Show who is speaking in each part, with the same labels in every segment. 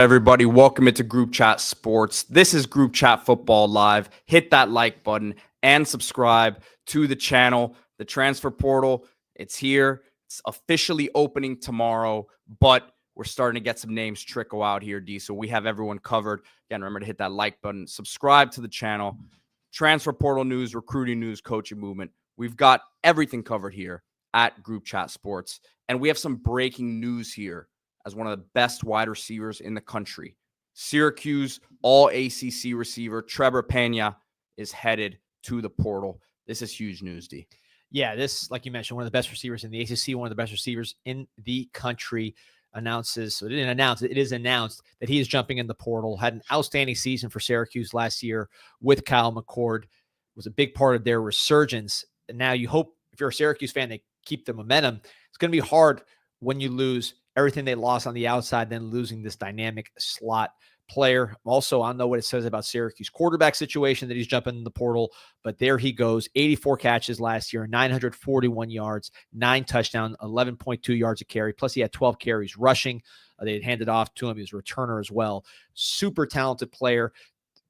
Speaker 1: Everybody, welcome into Group Chat Sports. This is Group Chat Football Live. Hit that like button and subscribe to the channel. The transfer portal, it's here. It's officially opening tomorrow, but we're starting to get some names trickle out here, D. So we have everyone covered. Again, remember to hit that like button, subscribe to the channel. Transfer portal news, recruiting news, coaching movement. We've got everything covered here at Group Chat Sports. And we have some breaking news here as one of the best wide receivers in the country. Syracuse all-ACC receiver Trebor Pena is headed to the portal. This is huge news, D.
Speaker 2: Yeah, this, like you mentioned, one of the best receivers in the ACC, one of the best receivers in the country, it is announced that he is jumping in the portal. Had an outstanding season for Syracuse last year with Kyle McCord. Was a big part of their resurgence. And now you hope, if you're a Syracuse fan, they keep the momentum. It's going to be hard when you lose everything they lost on the outside, then losing this dynamic slot player. Also, I don't know what it says about Syracuse quarterback situation that he's jumping in the portal, but there he goes. 84 catches last year, 941 yards, 9 touchdowns, 11.2 yards a carry. Plus, he had 12 carries rushing. They had handed off to him. He was a returner as well. Super talented player.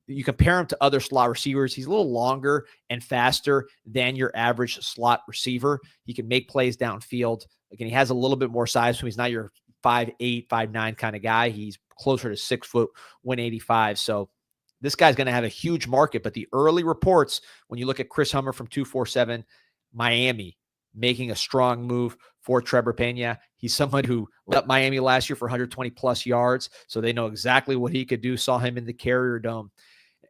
Speaker 2: You compare him to other slot receivers, he's a little longer and faster than your average slot receiver. He can make plays downfield. Again, he has a little bit more size, so he's not your 5'8", 5'9" kind of guy. He's closer to 6 foot, 185. So this guy's going to have a huge market. But the early reports, when you look at Chris Hummer from 247, Miami making a strong move for Trebor Pena. He's someone who lit up Miami last year for 120-plus yards, so they know exactly what he could do. Saw him in the Carrier Dome.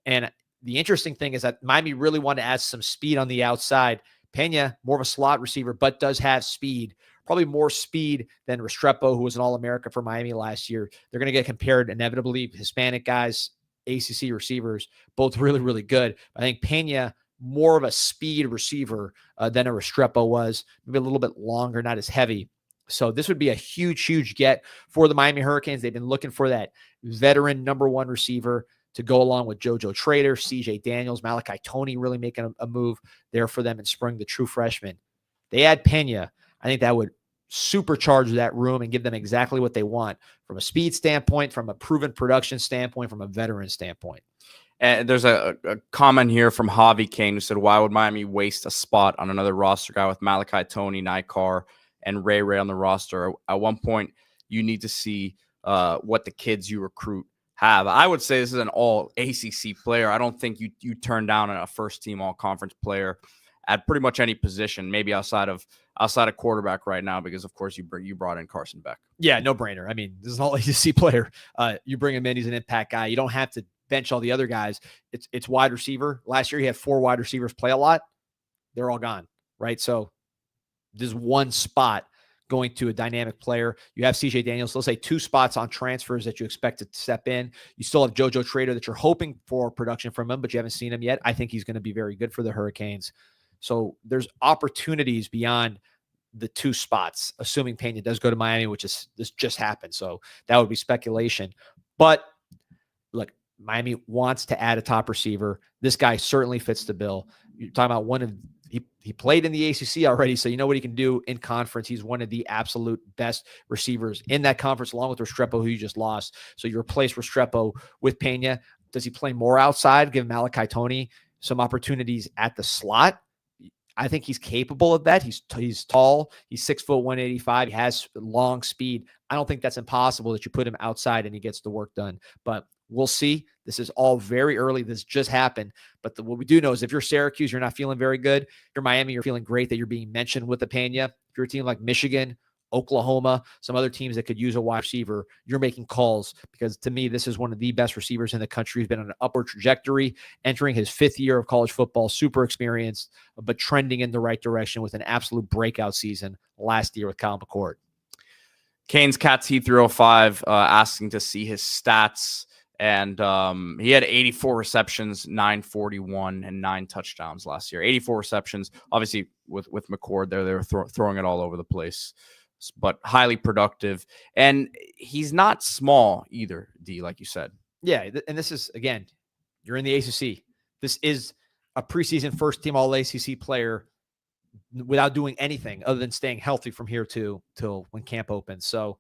Speaker 2: And the interesting thing is that Miami really wanted to add some speed on the outside. Pena, more of a slot receiver, but does have speed. Probably more speed than Restrepo, who was an All-America for Miami last year. They're going to get compared inevitably. Hispanic guys, ACC receivers, both really, really good. I think Pena, more of a speed receiver than a Restrepo was. Maybe a little bit longer, not as heavy. So this would be a huge, huge get for the Miami Hurricanes. They've been looking for that veteran number one receiver to go along with JoJo Trader, CJ Daniels, Malachi Toney really making a move there for them in spring, the true freshman. They add Pena. I think that would supercharge that room and give them exactly what they want from a speed standpoint, from a proven production standpoint, from a veteran standpoint.
Speaker 1: And there's a comment here from Javi Kane who said, why would Miami waste a spot on another roster guy with Malachi Toney, Nikar, and Ray on the roster? At one point, you need to see what the kids you recruit have. I would say this is an all ACC player. I don't think you turn down a first team all conference player at pretty much any position, maybe outside of quarterback right now, because of course you brought in Carson Beck.
Speaker 2: Yeah, no brainer. I mean, this is an all ACC player. You bring him in, he's an impact guy. You don't have to bench all the other guys. It's wide receiver. Last year he had 4 wide receivers play a lot. They're all gone, right? So there's one spot going to a dynamic player. You have CJ Daniels, let's say 2 spots on transfers that you expect to step in. You still have JoJo Trader that you're hoping for production from him, but you haven't seen him yet. I think he's going to be very good for the Hurricanes. So there's opportunities beyond the 2 spots, assuming Pena does go to Miami, which is this just happened. So that would be speculation. But look, Miami wants to add a top receiver. This guy certainly fits the bill. You're talking about he played in the ACC already, so you know what he can do in conference. He's one of the absolute best receivers in that conference, along with Restrepo, who you just lost. So you replace Restrepo with Pena. Does he play more outside, give Malachi Toney some opportunities at the slot? I think he's capable of that. He's tall. He's 6 foot, 185. He has long speed. I don't think that's impossible that you put him outside and he gets the work done. But we'll see. This is all very early. This just happened. But what we do know is if you're Syracuse, you're not feeling very good. If you're Miami, you're feeling great that you're being mentioned with the Pena. If you're a team like Michigan, Oklahoma, some other teams that could use a wide receiver, you're making calls, because to me, this is one of the best receivers in the country. He's been on an upward trajectory, entering his 5th year of college football, super experienced, but trending in the right direction with an absolute breakout season last year with Kyle McCord.
Speaker 1: Kane's Cats Heat 305 asking to see his stats. And he had 84 receptions, 941, and 9 touchdowns last year. 84 receptions. Obviously, with McCord there, they were throwing it all over the place, but highly productive. And he's not small either, D, like you said.
Speaker 2: Yeah, and this is, again, you're in the ACC. This is a preseason first-team All-ACC player without doing anything other than staying healthy from here till when camp opens. So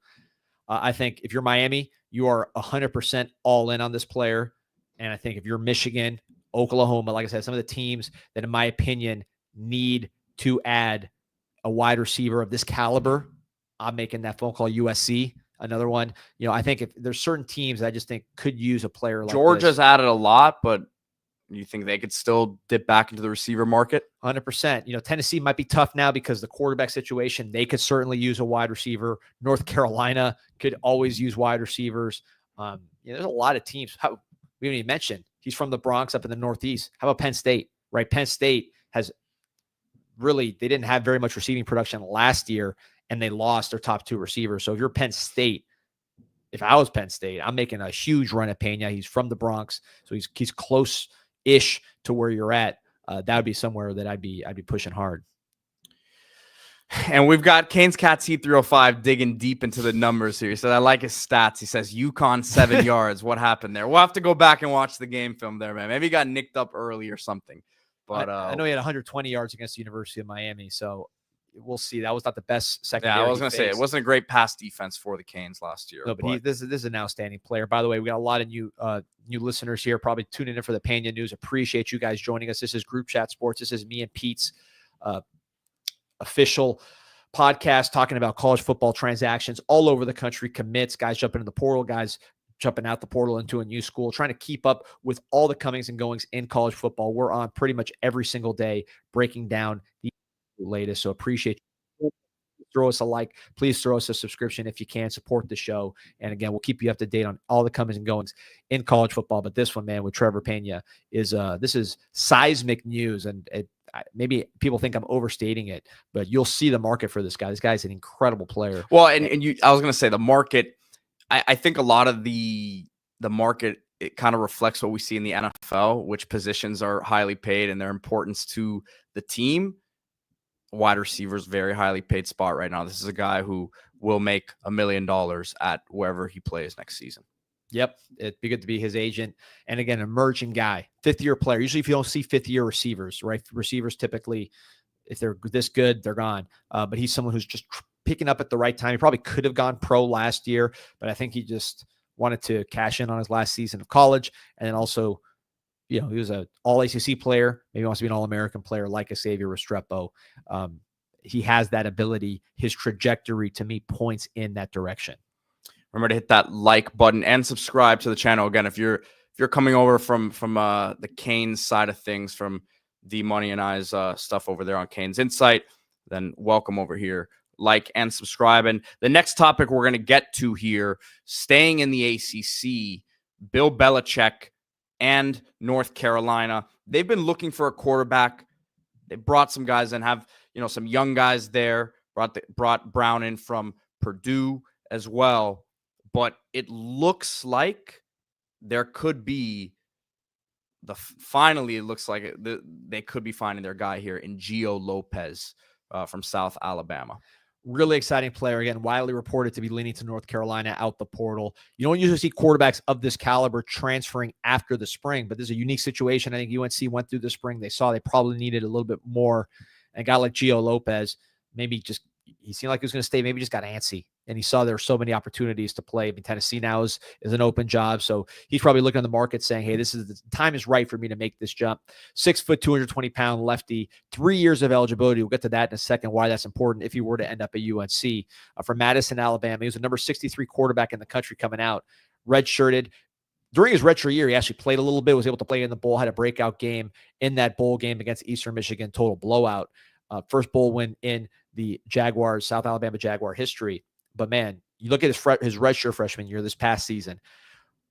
Speaker 2: I think if you're Miami, you are 100% all in on this player. And I think if you're Michigan, Oklahoma, like I said, some of the teams that, in my opinion, need to add a wide receiver of this caliber, I'm making that phone call. USC, another one. I think if there's certain teams that I just think could use a player like
Speaker 1: Georgia's
Speaker 2: this.
Speaker 1: added a lot, but you think they could still dip back into the receiver market?
Speaker 2: 100%. Tennessee might be tough now because of the quarterback situation. They could certainly use a wide receiver. North Carolina could always use wide receivers. There's a lot of teams. We didn't even mention he's from the Bronx up in the Northeast. How about Penn State, right? Penn State has they didn't have very much receiving production last year, and they lost their top 2 receivers. So if you're Penn State, if I was Penn State, I'm making a huge run at Pena. He's from the Bronx, so he's close-ish to where you're at. That would be somewhere that I'd be pushing hard.
Speaker 1: And we've got Canes Cats Heat 305 digging deep into the numbers here. He said, I like his stats. He says, UConn 7 yards. What happened there? We'll have to go back and watch the game film there, man. Maybe he got nicked up early or something. But
Speaker 2: I know he had 120 yards against the University of Miami, so we'll see. That was not the best secondary.
Speaker 1: Yeah, I was going to say, it wasn't a great pass defense for the Canes last year.
Speaker 2: No, but this is an outstanding player. By the way, we got a lot of new listeners here, probably tuning in for the Pena News. Appreciate you guys joining us. This is Group Chat Sports. This is me and Pete's official podcast talking about college football transactions all over the country, commits, guys jumping in the portal, guys jumping out the portal into a new school, trying to keep up with all the comings and goings in college football. We're on pretty much every single day breaking down the latest. So appreciate you. Throw us a like. Please throw us a subscription if you can. Support the show. And again, we'll keep you up to date on all the comings and goings in college football. But this one, man, with Trebor Pena this is seismic news. And maybe people think I'm overstating it, but you'll see the market for this guy. This guy's an incredible player.
Speaker 1: Well, I was going to say the market. I think a lot of the market, it kind of reflects what we see in the NFL, which positions are highly paid and their importance to the team. Wide receivers, very highly paid spot right now. This is a guy who will make $1 million at wherever he plays next season.
Speaker 2: Yep. It'd be good to be his agent. And again, emerging guy, 5th-year player. Usually if you don't see 5th-year receivers, right? Receivers typically, if they're this good, they're gone. But he's someone who's just picking up at the right time. He probably could have gone pro last year, but I think he just wanted to cash in on his last season of college. And then also, he was an all-ACC player. Maybe he wants to be an all-American player like a Xavier Restrepo. He has that ability. His trajectory, to me, points in that direction.
Speaker 1: Remember to hit that like button and subscribe to the channel. Again, if you're coming over from the Canes side of things, from D Money and I's stuff over there on Canes Insight, then welcome over here. Like and subscribe. And the next topic we're going to get to here, staying in the ACC, Bill Belichick and North Carolina. They've been looking for a quarterback. They brought some guys in, have some young guys there. Brought Brown in from Purdue as well. But it looks like there could be finally. It looks like they could be finding their guy here in Gio Lopez from South Alabama.
Speaker 2: Really exciting player. Again, widely reported to be leaning to North Carolina out the portal. You don't usually see quarterbacks of this caliber transferring after the spring, but this is a unique situation. I think UNC went through the spring. They saw they probably needed a little bit more. And a guy like Gio Lopez, maybe he seemed like he was going to stay, maybe just got antsy. And he saw there were so many opportunities to play. I mean, Tennessee now is an open job. So he's probably looking at the market saying, hey, the time is right for me to make this jump. 6 foot, 220-pound lefty, 3 years of eligibility. We'll get to that in a second, why that's important if he were to end up at UNC. From Madison, Alabama. He was the number 63 quarterback in the country coming out. Redshirted. During his redshirt year, he actually played a little bit, was able to play in the bowl, had a breakout game in that bowl game against Eastern Michigan, total blowout. First bowl win in the Jaguars, South Alabama Jaguar history. But man, you look at his redshirt freshman year this past season,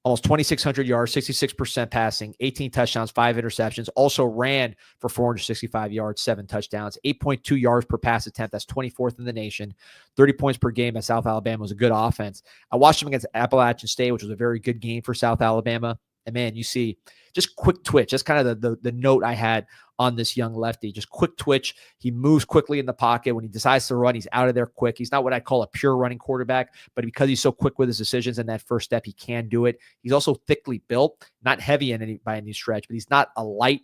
Speaker 2: almost 2,600 yards, 66% passing, 18 touchdowns, 5 interceptions. Also ran for 465 yards, 7 touchdowns, 8.2 yards per pass attempt. That's 24th in the nation. 30 points per game at South Alabama was a good offense. I watched him against Appalachian State, which was a very good game for South Alabama. And man, you see just quick twitch. That's kind of the note I had on this young lefty. Just quick twitch. He moves quickly in the pocket. When he decides to run, he's out of there quick. He's not what I call a pure running quarterback, but because he's so quick with his decisions and that first step, he can do it. He's also thickly built, not heavy by any stretch, but he's not a light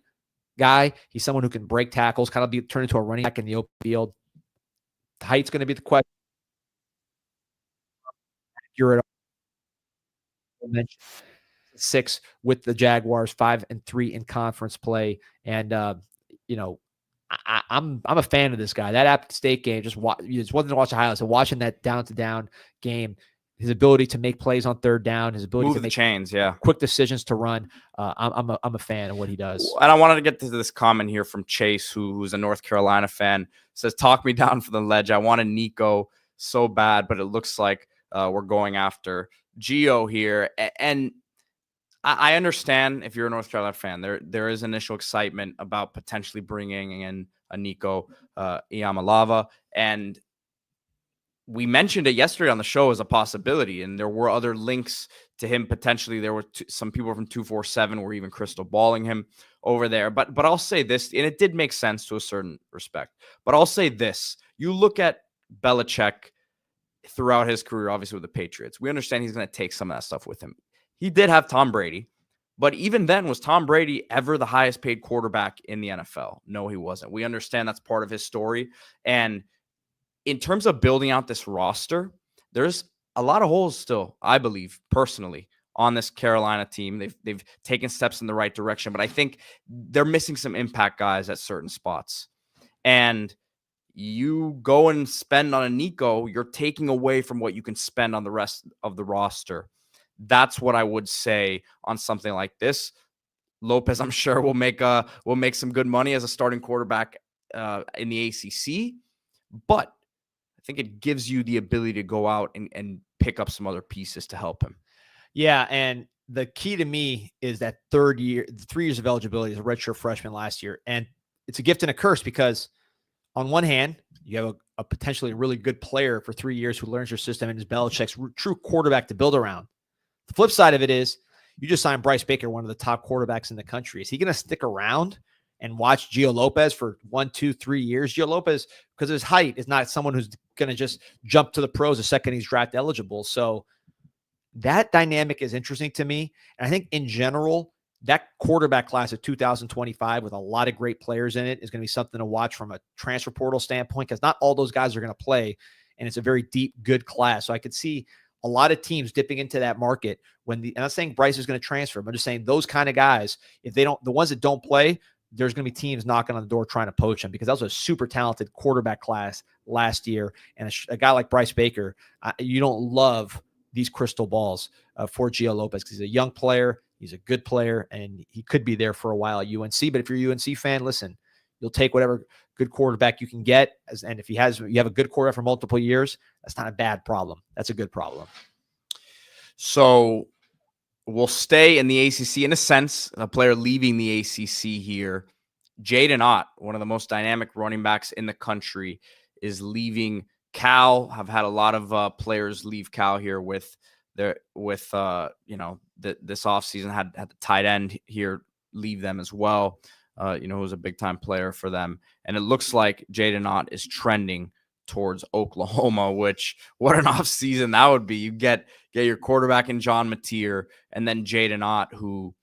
Speaker 2: guy. He's someone who can break tackles, kind of turn into a running back in the open field. The height's going to be the question. You're at 6 with the Jaguars, 5-3 in conference play. And, I'm a fan of this guy. That App State game, just wasn't to watch the highlights. So watching that down-to-down game, his ability to make plays on third down, his ability
Speaker 1: Move
Speaker 2: to
Speaker 1: the
Speaker 2: make
Speaker 1: chains, yeah.
Speaker 2: quick decisions to run. I'm a fan of what he does.
Speaker 1: And I wanted to get to this comment here from Chase, who's a North Carolina fan. Says, talk me down from the ledge. I wanted Nico so bad, but it looks like we're going after Gio here. And I understand if you're a North Carolina fan, there is initial excitement about potentially bringing in a Nico Iamaleava. And we mentioned it yesterday on the show as a possibility, and there were other links to him potentially. There were some people from 247 were even crystal balling him over there. But I'll say this, and it did make sense to a certain respect. But I'll say this: you look at Belichick throughout his career, obviously with the Patriots. We understand he's going to take some of that stuff with him. He did have Tom Brady, but even then, was Tom Brady ever the highest paid quarterback in the NFL? No, he wasn't. We understand that's part of his story, and in terms of building out this roster, there's a lot of holes still, I believe, personally, on this Carolina team. They've taken steps in the right direction, but I think they're missing some impact guys at certain spots. And you go and spend on a Nico, you're taking away from what you can spend on the rest of the roster. That's what I would say on something like this. Lopez, I'm sure, will make some good money as a starting quarterback in the ACC, but I think it gives you the ability to go out and pick up some other pieces to help him.
Speaker 2: Yeah, and the key to me is that 3 years of eligibility as a redshirt freshman last year. And it's a gift and a curse because on one hand, you have a potentially really good player for 3 years who learns your system and is Belichick's true quarterback to build around. The flip side of it is you just signed Bryce Baker, one of the top quarterbacks in the country. Is he going to stick around and watch Gio Lopez for 1, 2, 3 years? Gio Lopez, because of his height, is not someone who's going to just jump to the pros the second he's draft eligible. So that dynamic is interesting to me. And I think in general, that quarterback class of 2025 with a lot of great players in it is going to be something to watch from a transfer portal standpoint, because not all those guys are going to play, and it's a very deep, good class. So I could see a lot of teams dipping into that market when I'm not saying Bryce is going to transfer. I'm just saying those kind of guys, if they don't, the ones that don't play, there's going to be teams knocking on the door trying to poach him, because that was a super talented quarterback class last year. And a guy like Bryce Baker, you don't love these crystal balls for Gio Lopez because he's a young player. He's a good player, and he could be there for a while at UNC. But if you're a UNC fan, listen, you'll take whatever good quarterback you can get. And if you have a good quarterback for multiple years, that's not a bad problem. That's a good problem.
Speaker 1: So we'll stay in the ACC in a sense. A player leaving the ACC here, Jaydyn Ott, one of the most dynamic running backs in the country, is leaving Cal. I've had a lot of players leave Cal here this offseason. Had the tight end here leave them as well. Who was a big time player for them. And it looks like Jaydyn Ott is trending towards Oklahoma, which what an offseason that would be. You get your quarterback in John Mateer, and then Jaydyn Ott, who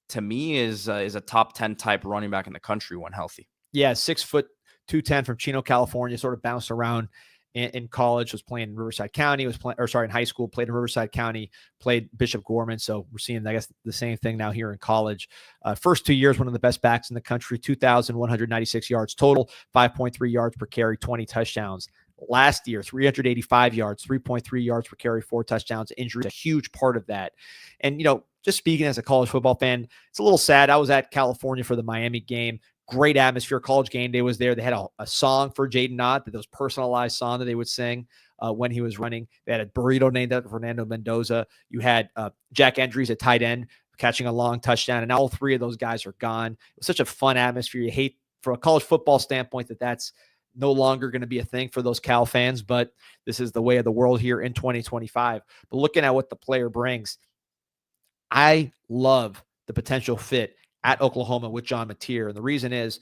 Speaker 1: to me is a top 10 type running back in the country when healthy.
Speaker 2: Yeah, 6 foot 210 from Chino, California, sort of bounced around in college, was playing in Riverside County, in high school, played in Riverside County, played Bishop Gorman. So we're seeing, I guess, the same thing now here in college. First 2 years, one of the best backs in the country, 2,196 yards total, 5.3 yards per carry, 20 touchdowns. Last year, 385 yards, 3.3 yards per carry, 4 touchdowns. Injury, a huge part of that. And, just speaking as a college football fan, it's a little sad. I was at California for the Miami game. Great atmosphere. College Game Day was there. They had a song for Jaydyn Ott, that was personalized song that they would sing when he was running. They had a burrito named after Fernando Mendoza. You had Jack Endries at tight end catching a long touchdown, and all 3 of those guys are gone. It was such a fun atmosphere. You hate, from a college football standpoint, that's no longer going to be a thing for those Cal fans, but this is the way of the world here in 2025. But looking at what the player brings, I love the potential fit at Oklahoma with John Mateer. And the reason is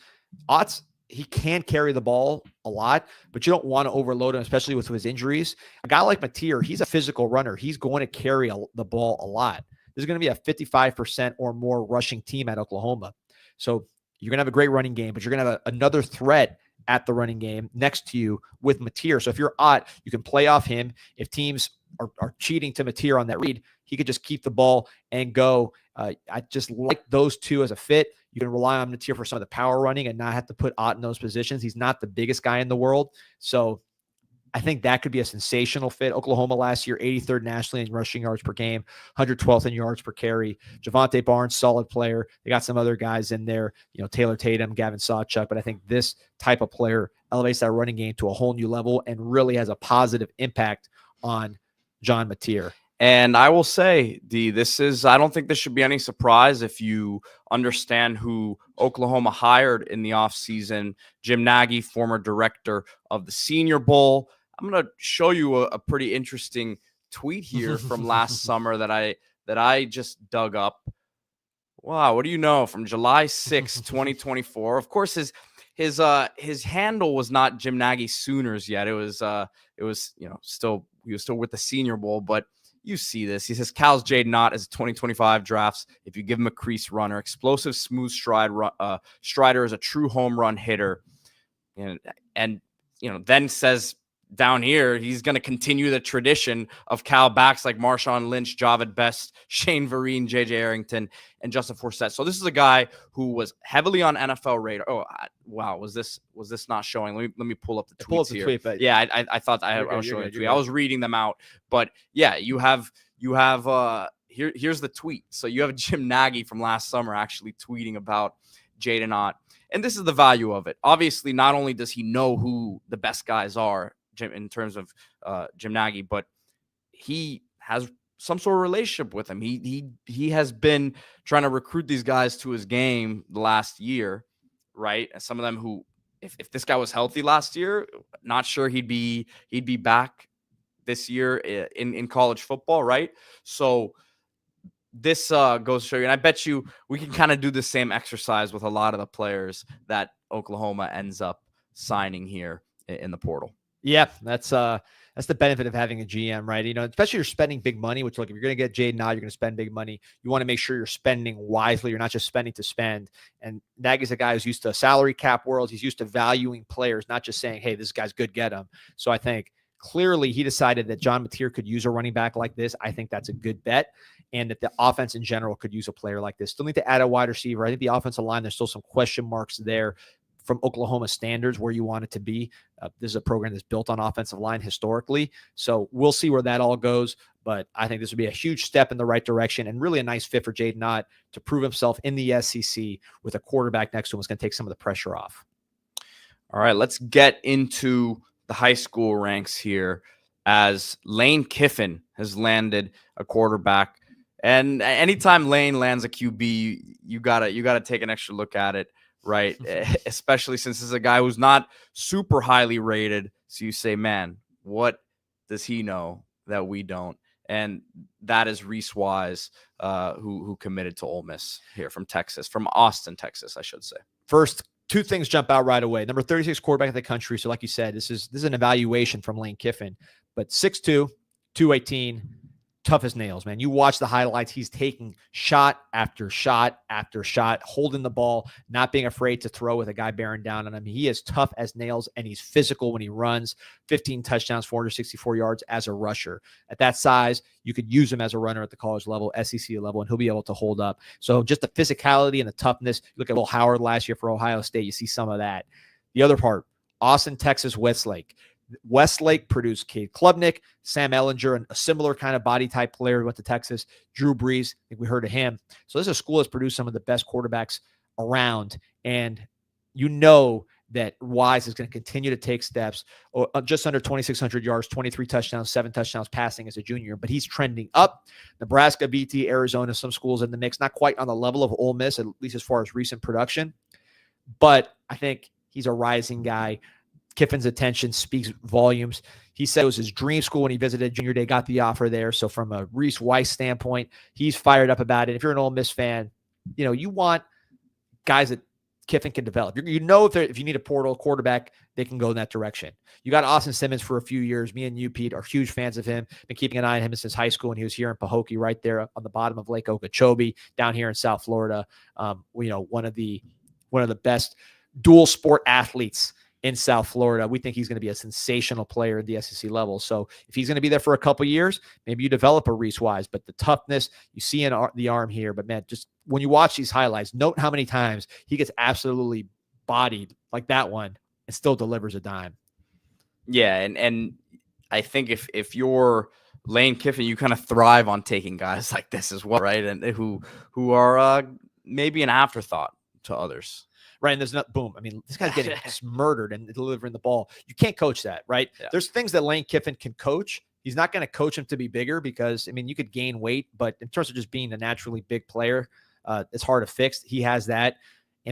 Speaker 2: he can carry the ball a lot, but you don't want to overload him, especially with his injuries. A guy like Mateer, he's a physical runner. He's going to carry the ball a lot. There's going to be a 55% or more rushing team at Oklahoma. So you're going to have a great running game, but you're going to have another threat at the running game next to you with Mateer. So if you're Ott, you can play off him. If teams are cheating to Mateer on that read, he could just keep the ball and go. I just like those two as a fit. You can rely on Mateer for some of the power running and not have to put Ott in those positions. He's not the biggest guy in the world. So I think that could be a sensational fit. Oklahoma last year, 83rd nationally in rushing yards per game, 112th in yards per carry. Javante Barnes, solid player. They got some other guys in there, Taylor Tatum, Gavin Sawchuk. But I think this type of player elevates that running game to a whole new level and really has a positive impact on John Mateer.
Speaker 1: And I will say, I don't think this should be any surprise if you understand who Oklahoma hired in the offseason. Jim Nagy, former director of the Senior Bowl. I'm going to show you a pretty interesting tweet here from last summer that I just dug up. Wow, what do you know? From July 6, 2024. Of course, his handle was not Jim Nagy Sooners yet. It was he was still with the Senior Bowl, but you see this. He says Cal's Jaydyn Ott as a 2025 drafts. If you give him a crease runner, explosive, smooth strider is a true home run hitter, and then says down here he's going to continue the tradition of Cal backs like Marshawn Lynch, Javid Best, Shane Vereen, J.J. Arrington, and Justin Forsett. So this is a guy who was heavily on NFL radar. Oh wow, was this not showing? Let me pull up the tweets here.
Speaker 2: Tweet, but
Speaker 1: yeah, I thought I was showing a tweet. I was reading them out, but yeah, you have here's the tweet. So you have Jim Nagy from last summer actually tweeting about Jaydyn Ott, and this is the value of it. Obviously, not only does he know who the best guys are in terms of Jim Nagy, but he has some sort of relationship with him. He has been trying to recruit these guys to his game the last year, right? And some of them who, if this guy was healthy last year, not sure he'd be back this year in college football, right? So this goes to show you, and I bet you we can kind of do the same exercise with a lot of the players that Oklahoma ends up signing here in the portal.
Speaker 2: Yeah, that's the benefit of having a GM, right? Especially you're spending big money, which, look, if you're going to get Jaydyn Ott, you're going to spend big money. You want to make sure you're spending wisely. You're not just spending to spend. And Nagy's a guy who's used to salary cap worlds. He's used to valuing players, not just saying, hey, this guy's good, get him. So I think clearly he decided that John Mateer could use a running back like this. I think that's a good bet. And that the offense in general could use a player like this. Still need to add a wide receiver. I think the offensive line, there's still some question marks there from Oklahoma standards where you want it to be. This is a program that's built on offensive line historically. So we'll see where that all goes. But I think this would be a huge step in the right direction and really a nice fit for Jaydyn Ott to prove himself in the SEC with a quarterback next to him. It's going to take some of the pressure off.
Speaker 1: All right, let's get into the high school ranks here as Lane Kiffin has landed a quarterback. And anytime Lane lands a QB, you gotta take an extra look at it. Right. Especially since this is a guy who's not super highly rated. So you say, man, what does he know that we don't? And that is Reese Wise, who committed to Ole Miss here from Austin, Texas, I should say.
Speaker 2: First, two things jump out right away. Number 36 quarterback in the country. So like you said, this is an evaluation from Lane Kiffin, but 6'2", 218, tough as nails, man. You watch the highlights. He's taking shot after shot after shot, holding the ball, not being afraid to throw with a guy bearing down on him. He is tough as nails, and he's physical when he runs. 15 touchdowns, 464 yards as a rusher. At that size, you could use him as a runner at the college level, SEC level, and he'll be able to hold up. So just the physicality and the toughness. Look at Will Howard last year for Ohio State. You see some of that. The other part, Austin, Texas, Westlake. Westlake produced Cade Klubnik, Sam Ellinger, and a similar kind of body type player who went to Texas. Drew Brees, I think we heard of him. So this is a school that's produced some of the best quarterbacks around. And you know that Wise is going to continue to take steps, just under 2,600 yards, 23 touchdowns, 7 touchdowns passing as a junior, but he's trending up. Nebraska, BT, Arizona, some schools in the mix, not quite on the level of Ole Miss, at least as far as recent production. But I think he's a rising guy. Kiffin's attention speaks volumes. He said it was his dream school when he visited junior day, got the offer there. So from a Reese Wise standpoint, he's fired up about it. If you're an Ole Miss fan, you want guys that Kiffin can develop. If you need a portal quarterback, they can go in that direction. You got Austin Simmons for a few years. Me and you, Pete, are huge fans of him. Been keeping an eye on him since high school, and he was here in Pahokee, right there on the bottom of Lake Okeechobee, down here in South Florida. One of the best dual sport athletes in South Florida. We think he's going to be a sensational player at the SEC level. So if he's going to be there for a couple years, maybe you develop a Reese Wise. But the toughness you see in the arm here. But man, just when you watch these highlights, note how many times he gets absolutely bodied like that one and still delivers a dime.
Speaker 1: Yeah, and I think if you're Lane Kiffin, you kind of thrive on taking guys like this as well, right? And who are maybe an afterthought to others.
Speaker 2: Right. And there's not boom. I mean, this guy's getting murdered and delivering the ball. You can't coach that, right? Yeah. There's things that Lane Kiffin can coach. He's not going to coach him to be bigger because, I mean, you could gain weight, but in terms of just being a naturally big player, it's hard to fix. He has that.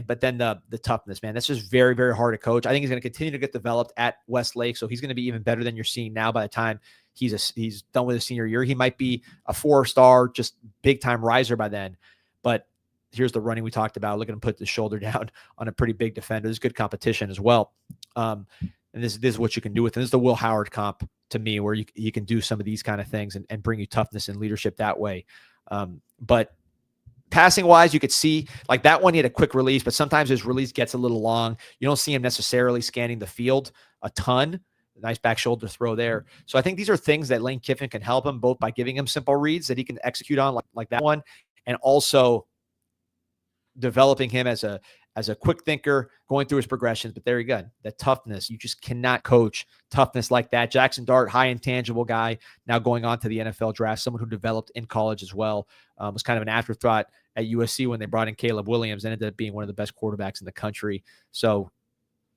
Speaker 2: But then the toughness, man, that's just very, very hard to coach. I think he's going to continue to get developed at Westlake. So he's going to be even better than you're seeing now by the time he's done with his senior year. He might be a 4-star, just big time riser by then. But here's the running we talked about. Look at him put the shoulder down on a pretty big defender. There's good competition as well. And this is what you can do with him. This is the Will Howard comp to me, where you can do some of these kind of things and bring you toughness and leadership that way. But passing wise, you could see like that one, he had a quick release, but sometimes his release gets a little long. You don't see him necessarily scanning the field a ton. Nice back shoulder throw there. So I think these are things that Lane Kiffin can help him, both by giving him simple reads that he can execute on like that one, and also developing him as a quick thinker, going through his progressions. But there you go. That toughness, you just cannot coach toughness like that. Jackson Dart, high intangible guy, now going on to the NFL draft, someone who developed in college as well, was kind of an afterthought at USC when they brought in Caleb Williams, and ended up being one of the best quarterbacks in the country. So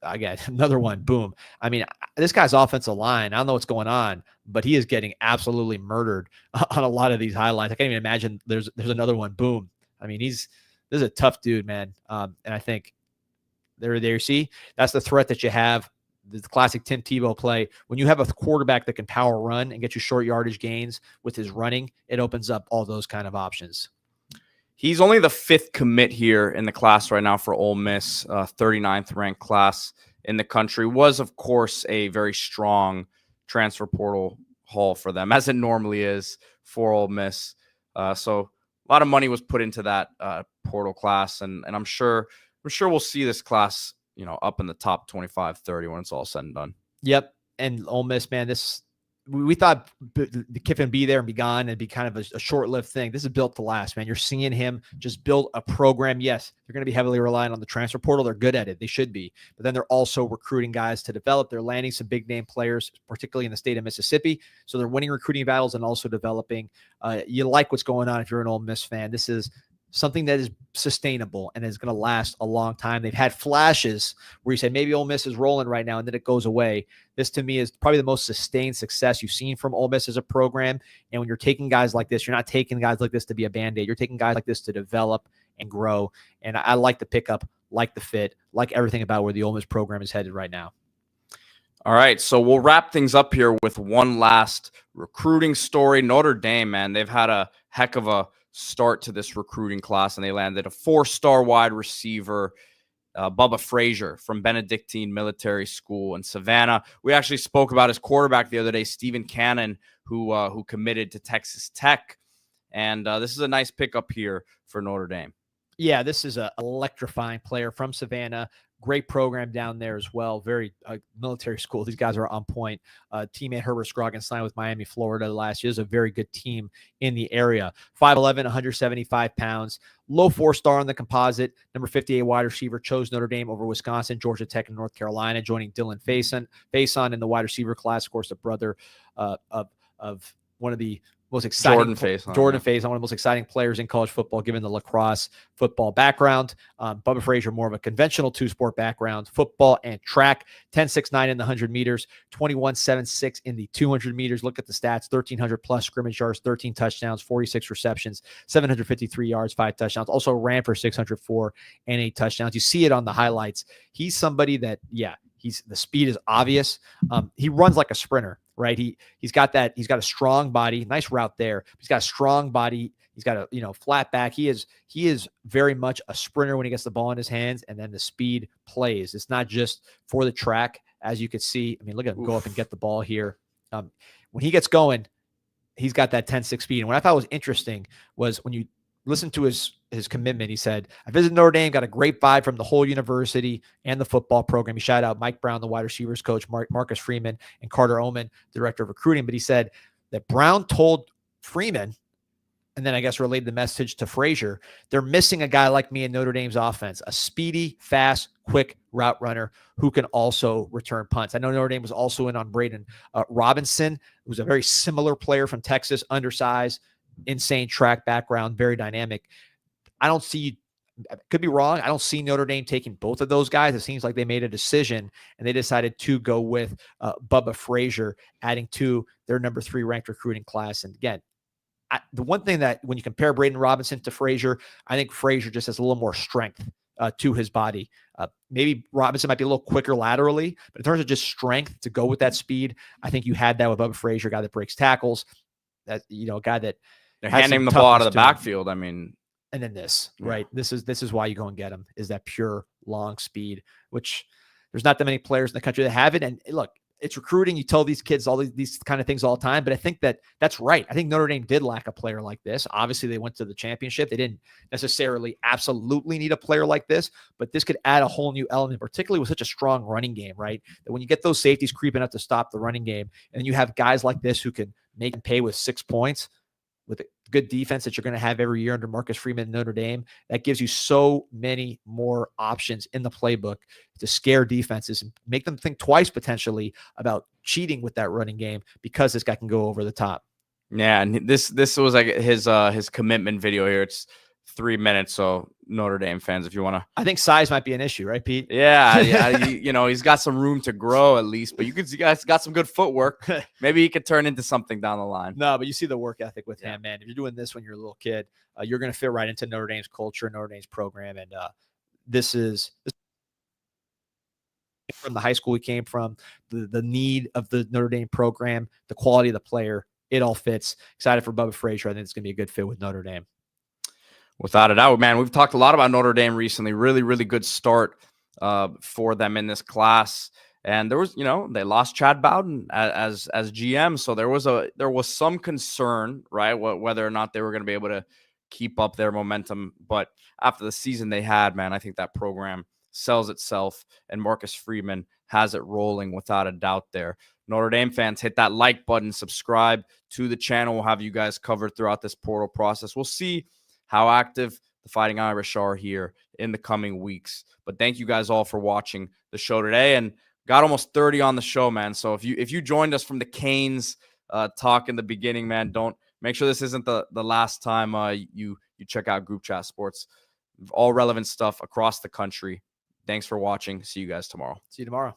Speaker 2: again, another one, boom. I mean, this guy's offensive line, I don't know what's going on, but he is getting absolutely murdered on a lot of these highlights. I can't even imagine there's another one, boom. I mean, this is a tough dude, man. And I think there you see, that's the threat that you have. The classic Tim Tebow play. When you have a quarterback that can power run and get you short yardage gains with his running, it opens up all those kind of options.
Speaker 1: He's only the 5th commit here in the class right now for Ole Miss, 39th ranked class in the country. Was, of course, a very strong transfer portal haul for them, as it normally is for Ole Miss. So a lot of money was put into that portal class, and I'm sure we'll see this class, up in the top 25, 30 when it's all said and done.
Speaker 2: Yep. And Ole Miss, man, we thought the Kiffin be there and be gone and be kind of a short-lived thing. This is built to last, man. You're seeing him just build a program. Yes, they're going to be heavily reliant on the transfer portal. They're good at it. They should be. But then they're also recruiting guys to develop. They're landing some big-name players, particularly in the state of Mississippi. So they're winning recruiting battles and also developing. You like what's going on if you're an Ole Miss fan. This is something that is sustainable and is going to last a long time. They've had flashes where you say maybe Ole Miss is rolling right now and then it goes away. This to me is probably the most sustained success you've seen from Ole Miss as a program. And when you're taking guys like this, you're not taking guys like this to be a Band-Aid. You're taking guys like this to develop and grow. And I like the pickup, like the fit, like everything about where the Ole Miss program is headed right now.
Speaker 1: All right, so we'll wrap things up here with one last recruiting story. Notre Dame, man, they've had a heck of a start to this recruiting class, and they landed a 4-star wide receiver, Bubba Frasier from Benedictine Military School in Savannah. We actually spoke about his quarterback the other day, Stephen Cannon, who committed to Texas Tech, and this is a nice pickup here for Notre Dame.
Speaker 2: Yeah, this is an electrifying player from Savannah. Great program down there as well. Very military school. These guys are on point. Teammate Herbert Scroggins signed with Miami, Florida last year. Is a very good team in the area. 5'11", 175 pounds. Low 4-star on the composite. Number 58 wide receiver. Chose Notre Dame over Wisconsin, Georgia Tech, and North Carolina. Joining Dylan Faison in the wide receiver class. Of course, the brother of one of the most exciting
Speaker 1: Jordan Faison,
Speaker 2: one of the most exciting players in college football, given the lacrosse football background. Bubba Frasier, more of a conventional 2-sport background, football and track. 10.69 in the 100 meters, 21.76 in the 200 meters. Look at the stats: 1,300 plus scrimmage yards, 13 touchdowns, 46 receptions, 753 yards, 5 touchdowns. Also ran for 604 and 8 touchdowns. You see it on the highlights. He's somebody that, the speed is obvious. He runs like a sprinter, right? He's got a strong body, nice route there. He's got a strong body. He's got a flat back. He is very much a sprinter when he gets the ball in his hands, and then the speed plays. It's not just for the track, as you could see. I mean, look at him go up and get the ball here. When he gets going, he's got that 10.6 speed. And what I thought was interesting was when you listen to his commitment. He said, I visited Notre Dame, got a great vibe from the whole university and the football program. He shouted out Mike Brown, the wide receivers coach, Marcus Freeman, and Carter Oman, director of recruiting. But he said that Brown told Freeman, and then I guess relayed the message to Frasier, they're missing a guy like me in Notre Dame's offense, a speedy, fast, quick route runner who can also return punts. I know Notre Dame was also in on Braden Robinson, who's a very similar player from Texas, undersized, insane track background, very dynamic. I don't see, could be wrong, I don't see Notre Dame taking both of those guys. It seems like they made a decision and they decided to go with Bubba Frasier, adding to their number 3 ranked recruiting class. And again, the one thing that when you compare Braden Robinson to Frasier, I think Frasier just has a little more strength to his body. Maybe Robinson might be a little quicker laterally, but in terms of just strength to go with that speed, I think you had that with Bubba Frasier, a guy that breaks tackles, that, you know, a guy that
Speaker 1: they're handing him the ball out of the backfield. I mean,
Speaker 2: and then this, right? This is why you go and get him, is that pure long speed, which there's not that many players in the country that have it. And look, it's recruiting. You tell these kids all these kind of things all the time, but I think that's right. I think Notre Dame did lack a player like this. Obviously, they went to the championship. They didn't necessarily absolutely need a player like this, but this could add a whole new element, particularly with such a strong running game, right? That when you get those safeties creeping up to stop the running game, and you have guys like this who can make and pay with 6 points, with a good defense that you're going to have every year under Marcus Freeman and Notre Dame, that gives you so many more options in the playbook to scare defenses and make them think twice potentially about cheating with that running game, because this guy can go over the top.
Speaker 1: Yeah, and this was like his commitment video here. It's 3 minutes, so Notre Dame fans, if you want to,
Speaker 2: I think size might be an issue, right, Pete?
Speaker 1: Yeah, you know, he's got some room to grow at least, but you guys got some good footwork. Maybe he could turn into something down the line.
Speaker 2: No, but you see the work ethic with him, man. If you're doing this when you're a little kid, you're going to fit right into Notre Dame's culture, Notre Dame's program, and this is from the high school he came from, the need of the Notre Dame program, the quality of the player, it all fits. Excited for Bubba Frasier. I think it's going to be a good fit with Notre Dame.
Speaker 1: Without a doubt, man. We've talked a lot about Notre Dame recently. Really, really good start for them in this class. And there was, you know, they lost Chad Bowden as GM, so there was some concern, right, whether or not they were going to be able to keep up their momentum. But after the season they had, man, I think that program sells itself, and Marcus Freeman has it rolling without a doubt there. Notre Dame fans, hit that like button, subscribe to the channel. We'll have you guys covered throughout this portal process. We'll see how active the Fighting Irish are here in the coming weeks. But thank you guys all for watching the show today, and got almost 30 on the show, man. So if you joined us from the Canes talk in the beginning, man, don't make sure this isn't the last time you check out Group Chat Sports. All relevant stuff across the country. Thanks for watching. See you guys tomorrow.
Speaker 2: See you tomorrow.